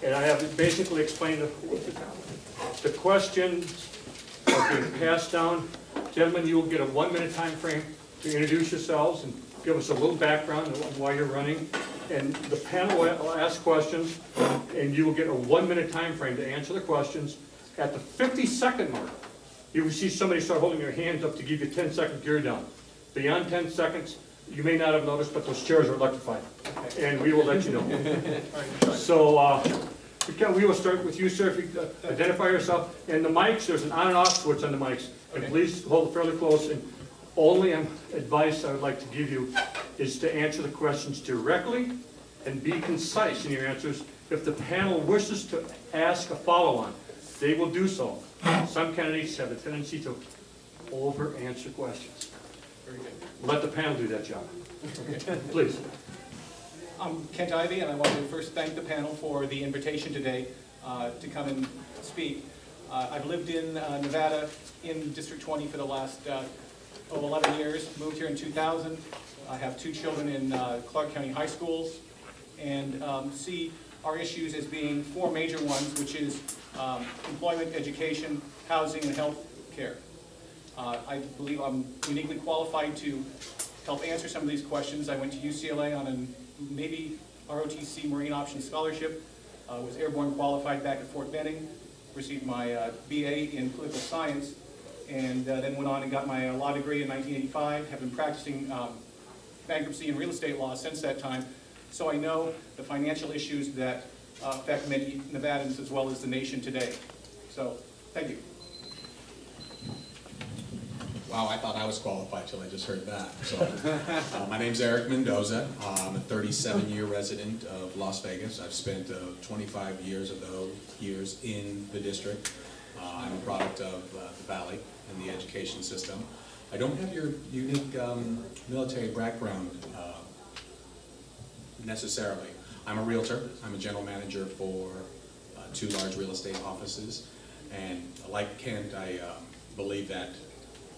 And I have basically explained the questions are being passed down. Gentlemen, you will get a 1-minute time frame to introduce yourselves and give us a little background on why you're running. And the panel will ask questions, and you will get a 1-minute time frame to answer the questions. At the 50-second mark, you will see somebody start holding their hands up to give you 10-second gear down. Beyond 10 seconds, you may not have noticed, but those chairs are electrified, and we will let you know. So we will start with you, sir. If you identify yourself. And the mics, there's an on and off switch on the mics. And please hold it fairly close. And only advice I would like to give you is to answer the questions directly and be concise in your answers. If the panel wishes to ask a follow-on, they will do so. Some candidates have a tendency to over-answer questions. Very good. Let the panel do that job. Please. I'm Kent Ivey, and I want to first thank the panel for the invitation today to come and speak. I've lived in Nevada in District 20 for the last 11 years, moved here in 2000. I have 2 children in Clark County high schools, and see our issues as being 4 major ones, which is employment, education, housing, and health care. I believe I'm uniquely qualified to help answer some of these questions. I went to UCLA on a Navy ROTC Marine Option Scholarship, was airborne qualified back at Fort Benning, received my BA in political science, and then went on and got my law degree in 1985. Have been practicing bankruptcy and real estate law since that time, so I know the financial issues that affect many Nevadans as well as the nation today. So, thank you. Wow, I thought I was qualified till I just heard that. So, my name's Eric Mendoza. I'm a 37-year resident of Las Vegas. I've spent 25 years of those years in the district. I'm a product of the Valley and the education system. I don't have your unique military background necessarily. I'm a realtor. I'm a general manager for 2 large real estate offices. And like Kent, I believe that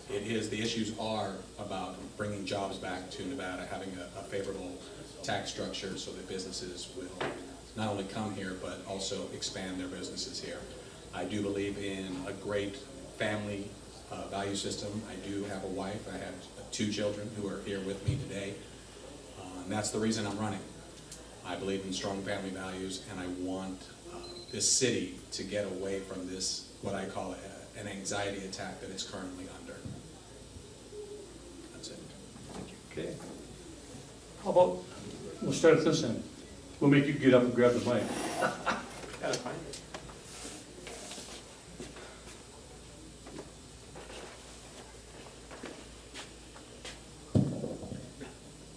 the issues are about bringing jobs back to Nevada, having a favorable tax structure so that businesses will not only come here but also expand their businesses here. I do believe in a great family value system. I do have a wife. I have 2 children who are here with me today, and that's the reason I'm running. I believe in strong family values, and I want this city to get away from this, what I call an anxiety attack that it's currently under. That's it. Thank you. Okay. How about, we'll start at this end. We'll make you get up and grab the mic. That's fine.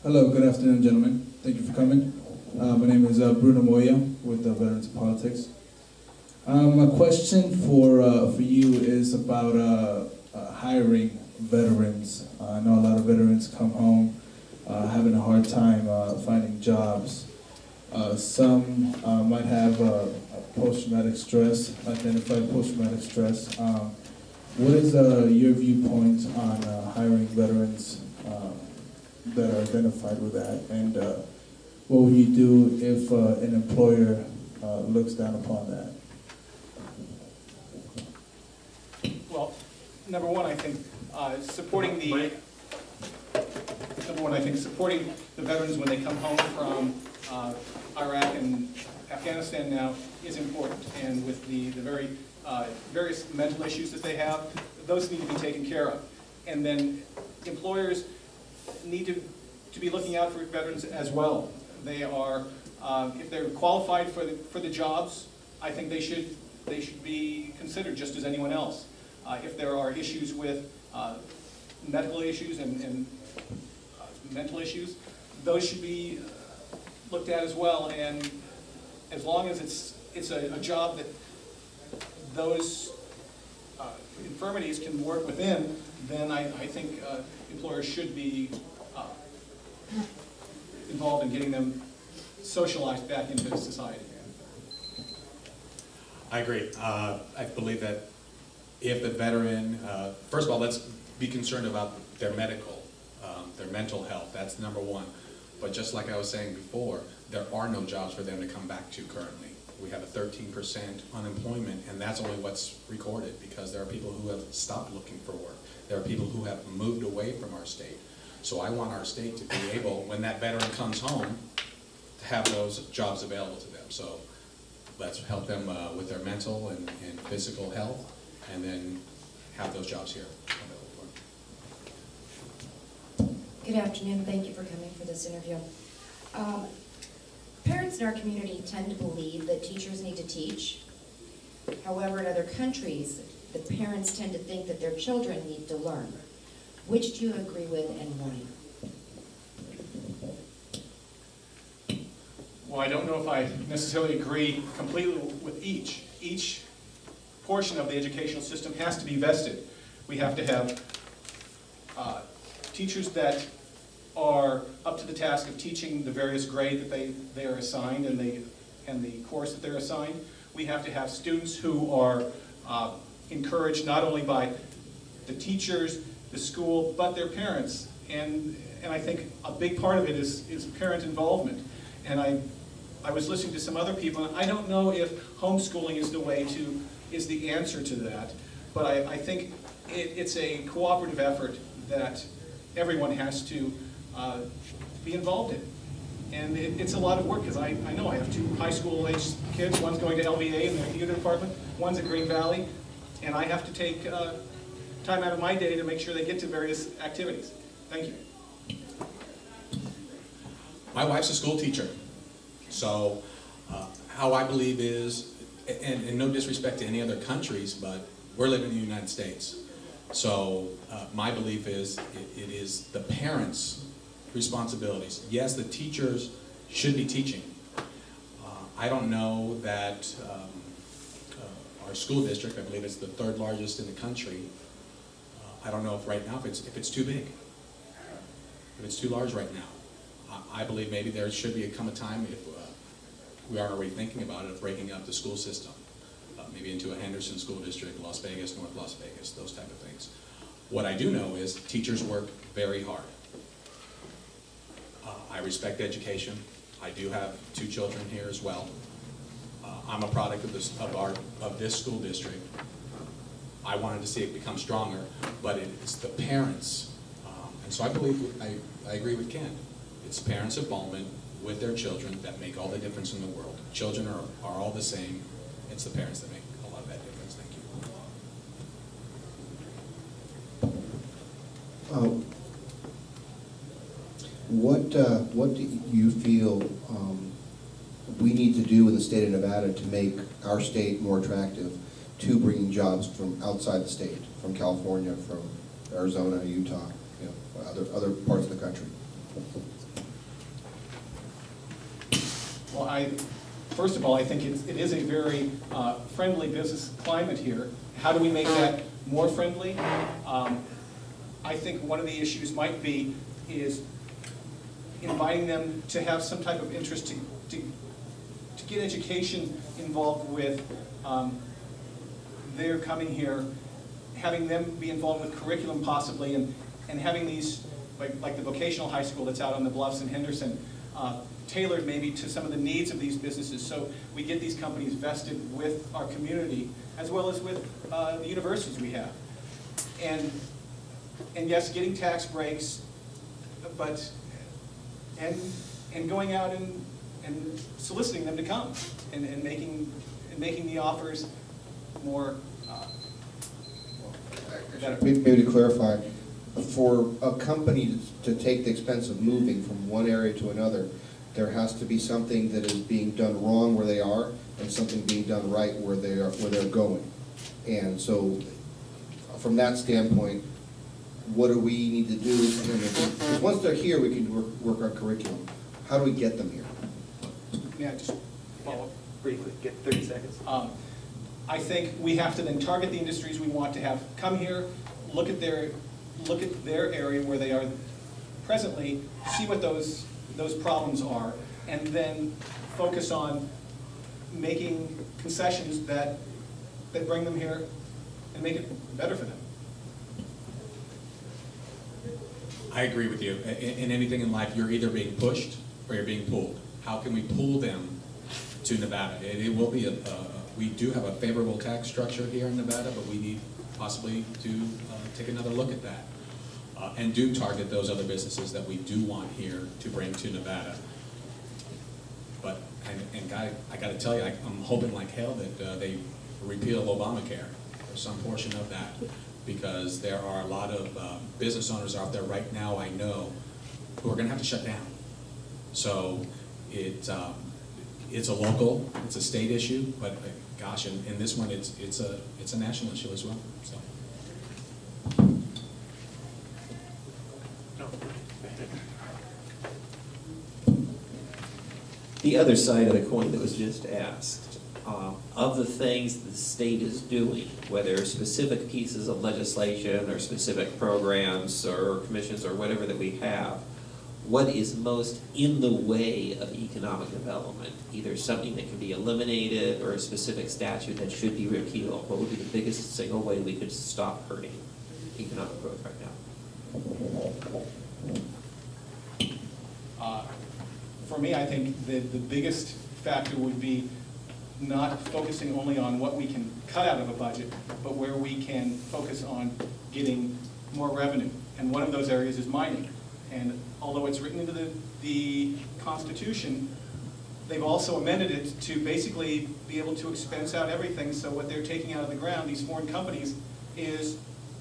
Hello, good afternoon, gentlemen. Thank you for coming. My name is Bruno Moya with Veterans Politics. My question for you is about hiring veterans. I know a lot of veterans come home having a hard time finding jobs. Some might have post-traumatic stress, identified post-traumatic stress. What is your viewpoint on hiring veterans that are identified with that, and what would you do if an employer looks down upon that? Well, number one, I think supporting the veterans when they come home from Iraq and Afghanistan now is important, and with the very various mental issues that they have, those need to be taken care of. And then employers need to be looking out for veterans as well. They are, if they're qualified for the jobs, I think they should be considered just as anyone else. If there are issues with medical issues and mental issues, those should be looked at as well. And as long as it's a job that those infirmities can work within, then I think employers should be involved in getting them socialized back into society. I agree. I believe that if the veteran, first of all, let's be concerned about their mental health. That's number one. But just like I was saying before, there are no jobs for them to come back to currently. We have a 13% unemployment, and that's only what's recorded, because there are people who have stopped looking for work. There are people who have moved away from our state. So I want our state to be able, when that veteran comes home, to have those jobs available to them. So let's help them with their mental and physical health, and then have those jobs here available for them. Good afternoon. Thank you for coming for this interview. Parents in our community tend to believe that teachers need to teach. However, in other countries, the parents tend to think that their children need to learn. Which do you agree with and why? Well, I don't know if I necessarily agree completely with each. Each portion of the educational system has to be vested. We have to have teachers that are up to the task of teaching the various grade that they are assigned and the course that they're assigned. We have to have students who are encouraged not only by the teachers, the school, but their parents. And I think a big part of it is parent involvement. And I was listening to some other people, and I don't know if homeschooling is the answer to that, but I think it's a cooperative effort that everyone has to be involved in. And it's a lot of work, because I know I have 2 high school age kids. One's going to LVA in the theater department, one's at Green Valley, and I have to take time out of my day to make sure they get to various activities. Thank you. My wife's a school teacher, so how I believe is, and no disrespect to any other countries, but we're living in the United States. So my belief is it is the parents' responsibilities. Yes, the teachers should be teaching. I don't know that our school district, I believe it's the 3rd largest in the country. I don't know if right now, if it's too big, if it's too large right now. I believe maybe there should come a time, if we aren't already thinking about it, of breaking up the school system, maybe into a Henderson school district, Las Vegas, North Las Vegas, those type of things. What I do know is teachers work very hard. I respect education. I do have 2 children here as well. I'm a product of this school district. I wanted to see it become stronger, but it's the parents. And so I believe, I agree with Ken. It's parents' involvement with their children that make all the difference in the world. Children are all the same. It's the parents that make a lot of that difference. Thank you. What do you feel we need to do in the state of Nevada to make our state more attractive to bringing jobs from outside the state, from California, from Arizona, Utah, other parts of the country? Well, first of all, I think it is a very friendly business climate here. How do we make that more friendly? I think one of the issues might be is inviting them to have some type of interest to get education involved with their coming here, having them be involved with curriculum possibly, and having these, like the vocational high school that's out on the bluffs in Henderson, tailored maybe to some of the needs of these businesses, so we get these companies vested with our community as well as with the universities we have. And yes, getting tax breaks, but and going out and soliciting them to come and making the offers more better. Maybe to clarify, for a company to take the expense of moving from one area to another, there has to be something that is being done wrong where they are and something being done right where they're going. And so from that standpoint, what do we need to do? Because once they're here, we can work on curriculum. How do we get them here? Yeah, just follow up. Briefly, get 30 seconds. I think we have to then target the industries we want to have come here, look at their area where they are presently, see what those problems are, and then focus on making concessions that bring them here and make it better for them. I agree with you. In anything in life, you're either being pushed or you're being pulled. How can we pull them to Nevada. It will be we do have a favorable tax structure here in Nevada, but we need possibly to take another look at that and do target those other businesses that we do want here to bring to Nevada. But, I got to tell you, I'm hoping like hell that they repeal Obamacare, or some portion of that, because there are a lot of business owners out there right now, I know, who are going to have to shut down. So it's a local, it's a state issue, but gosh, in this one, it's a national issue as well. So. The other side of the coin that was just asked, of the things the state is doing, whether specific pieces of legislation or specific programs or commissions or whatever that we have, what is most in the way of economic development? Either something that can be eliminated or a specific statute that should be repealed. What would be the biggest single way we could stop hurting economic growth right now? For me, I think the biggest factor would be not focusing only on what we can cut out of a budget, but where we can focus on getting more revenue. And one of those areas is mining. And although it's written into the Constitution, they've also amended it to basically be able to expense out everything. So what they're taking out of the ground, these foreign companies, is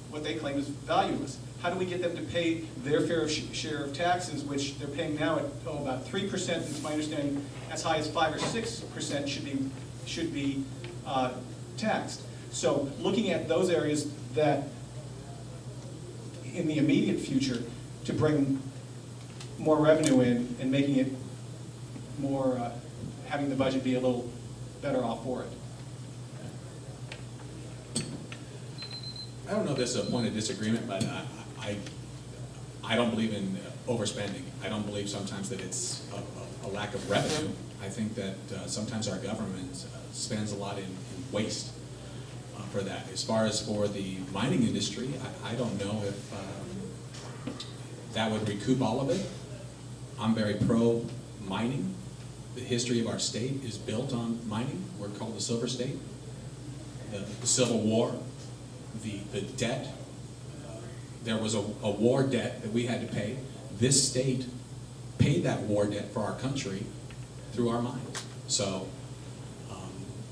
what they claim is valueless. How do we get them to pay their fair share of taxes, which they're paying now at about 3%, and it's my understanding as high as 5 or 6% should be taxed. So looking at those areas that in the immediate future to bring more revenue in and making it more, having the budget be a little better off for it. I don't know if this is a point of disagreement, but I don't believe in overspending. I don't believe sometimes that it's a lack of revenue. I think that sometimes our government spends a lot in waste for that. As far as for the mining industry, I don't know if that would recoup all of it. I'm very pro mining. The history of our state is built on mining. We're called the Silver State. The Civil War, the debt, there was a war debt that we had to pay. This state paid that war debt for our country through our mines. So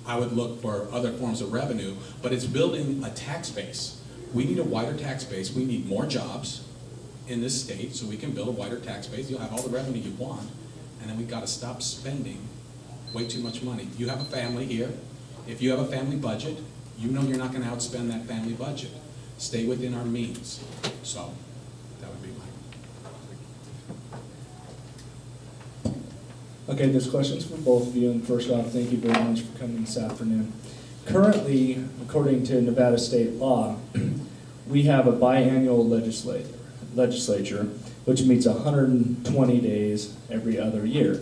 I would look for other forms of revenue, but it's building a tax base. We need a wider tax base. We need more jobs in this state so we can build a wider tax base. You'll have all the revenue you want, and then we've got to stop spending way too much money. You have a family here. If you have a family budget, you know you're not going to outspend that family budget. Stay within our means. So that would be mine. Okay, there's questions for both of you, and first off, thank you very much for coming this afternoon. Currently, according to Nevada state law, we have a biannual legislature, which meets 120 days every other year.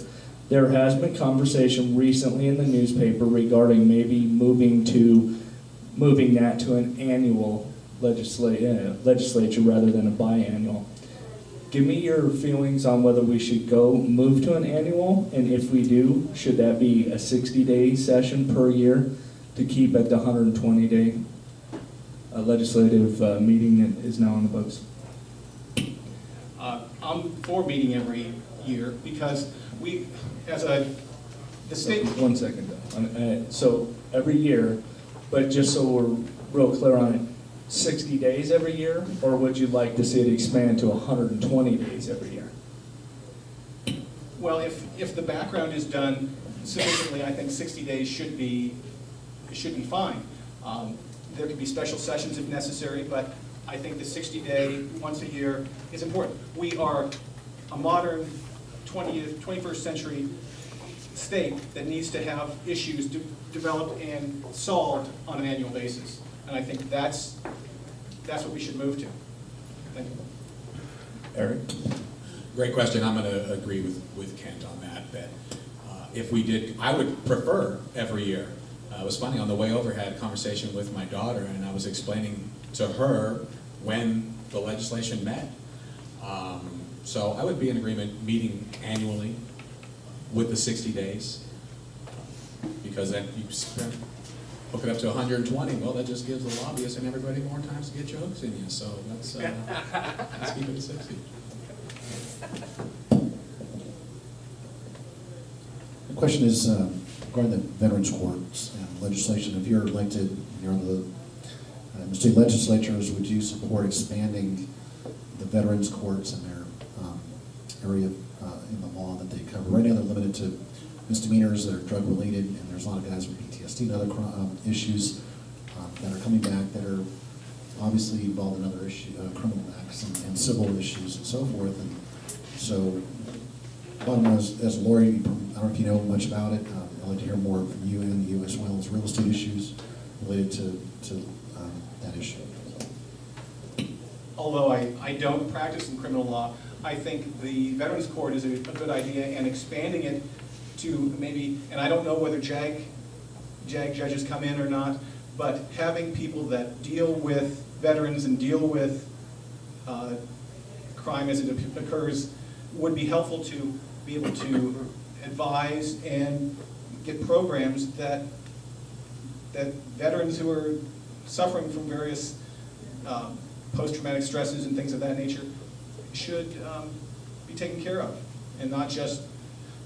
There has been conversation recently in the newspaper regarding maybe moving that to an annual legislature rather than a biannual. Give me your feelings on whether we should move to an annual, and if we do, should that be a 60-day session per year to keep at the 120-day legislative meeting that is now on the books? I'm for meeting every year because we, the state... 1 second though. So every year, but just so we're real clear on it, 60 days every year, or would you like to see it expand to 120 days every year? Well, if the background is done sufficiently, I think 60 days should be fine. There could be special sessions if necessary, but I think the 60-day, once a year, is important. We are a modern 21st century state that needs to have issues developed and solved on an annual basis. And I think that's what we should move to. Thank you. Eric? Great question. I'm going to agree with Kent on that if we did, I would prefer every year. It was funny, on the way over, I had a conversation with my daughter, and I was explaining to her when the legislation met. So I would be in agreement meeting annually with the 60 days. Because then you hook it up to 120, well, that just gives the lobbyists and everybody more times to get your hooks in you, so let's keep it at 60. The question is regarding the Veterans Courts and legislation. If you're elected, you're on the state legislatures, would you support expanding the Veterans Courts and their area in the law that they cover? Right now they're limited to misdemeanors that are drug-related, and there's a lot of guys with PTSD and other issues that are coming back that are obviously involved in other criminal acts and civil issues and so forth. And so, bottom line is, as a lawyer, I don't know if you know much about it. I'd like to hear more from you and you, as well as real estate issues related to that issue. Although I don't practice in criminal law, I think the Veterans Court is a good idea, and expanding it to maybe, and I don't know whether JAG judges come in or not, but having people that deal with veterans and deal with crime as it occurs would be helpful to be able to advise and get programs that veterans who are suffering from various post-traumatic stresses and things of that nature should be taken care of, and not just,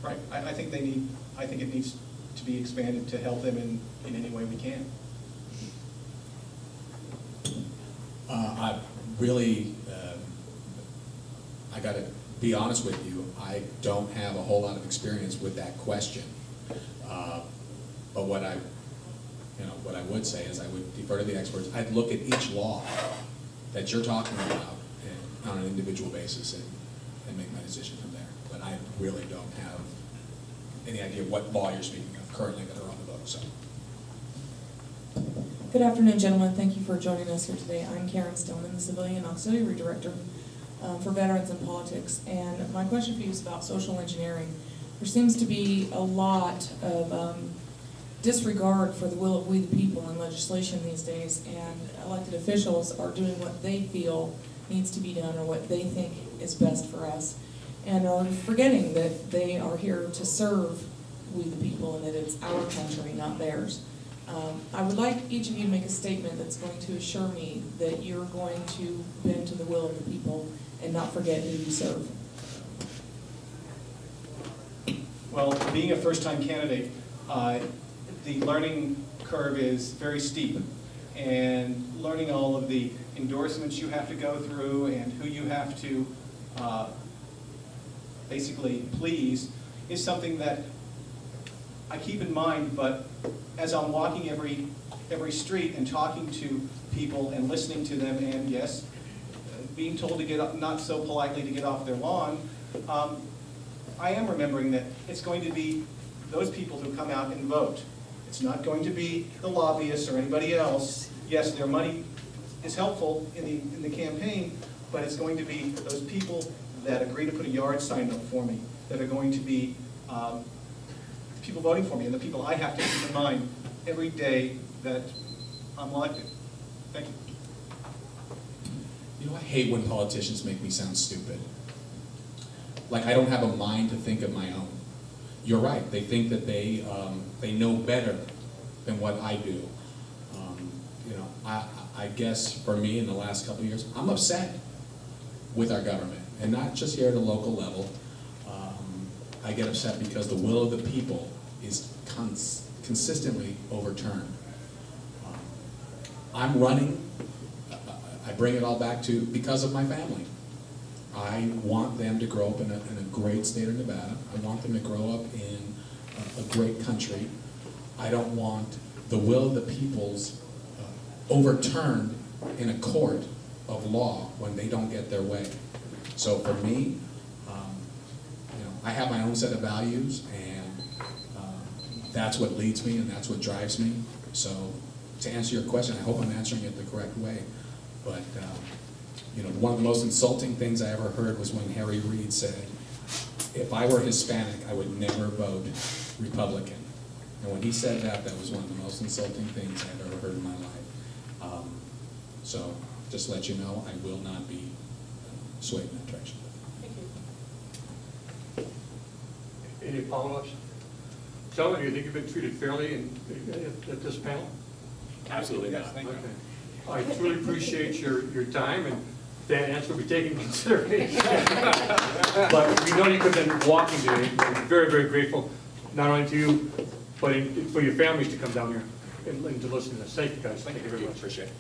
right, I think it needs to be expanded to help them in any way we can. I really, I got to be honest with you, I don't have a whole lot of experience with that question. But what I would say is I would defer to the experts. I'd look at each law that you're talking about on an individual basis and make my decision from there. But I really don't have any idea what law you're speaking of currently that are on the books. So. Good afternoon, gentlemen. Thank you for joining us here today. I'm Karen Stillman, the Civilian Auxiliary Director for Veterans and Politics. And my question for you is about social engineering. There seems to be a lot of disregard for the will of we the people in legislation these days, and elected officials are doing what they feel needs to be done or what they think is best for us, and are forgetting that they are here to serve we the people and that it's our country, not theirs. I would like each of you to make a statement that's going to assure me that you're going to bend to the will of the people and not forget who you serve. Well, being a first-time candidate, the learning curve is very steep, and learning all of the endorsements you have to go through and who you have to basically please is something that I keep in mind. But as I'm walking every street and talking to people and listening to them, and yes, being told to get up, not so politely to get off their lawn, I am remembering that it's going to be those people who come out and vote. It's not going to be the lobbyists or anybody else. Yes, their money is helpful in the campaign, but it's going to be those people that agree to put a yard sign up for me, that are going to be people voting for me, and the people I have to keep in mind every day that I'm elected. Thank you. You know, I hate when politicians make me sound stupid. Like I don't have a mind to think of my own. You're right. They think that they know better than what I do. You know, I guess for me in the last couple of years, I'm upset with our government, and not just here at a local level. I get upset because the will of the people is consistently overturned. I'm running. I bring it all back to because of my family. I want them to grow up in a great state of Nevada. I want them to grow up in a great country. I don't want the will of the people's overturned in a court of law when they don't get their way. So for me, you know, I have my own set of values, and that's what leads me and that's what drives me. So to answer your question, I hope I'm answering it the correct way. But you know, one of the most insulting things I ever heard was when Harry Reid said, if I were Hispanic, I would never vote Republican. And when he said that, that was one of the most insulting things I've ever heard in my life. So just to let you know, I will not be swayed in that direction. Thank you. Any follow-ups? Gentlemen, do you think you've been treated fairly at this panel? Absolutely, yes, thank you. Okay. I truly appreciate your time, and that answer will be taken into consideration. But we know you could have been walking today. We're very, very grateful, not only to you, but for your families to come down here and to listen to us. Thank you, guys. Thank you very much. Appreciate it.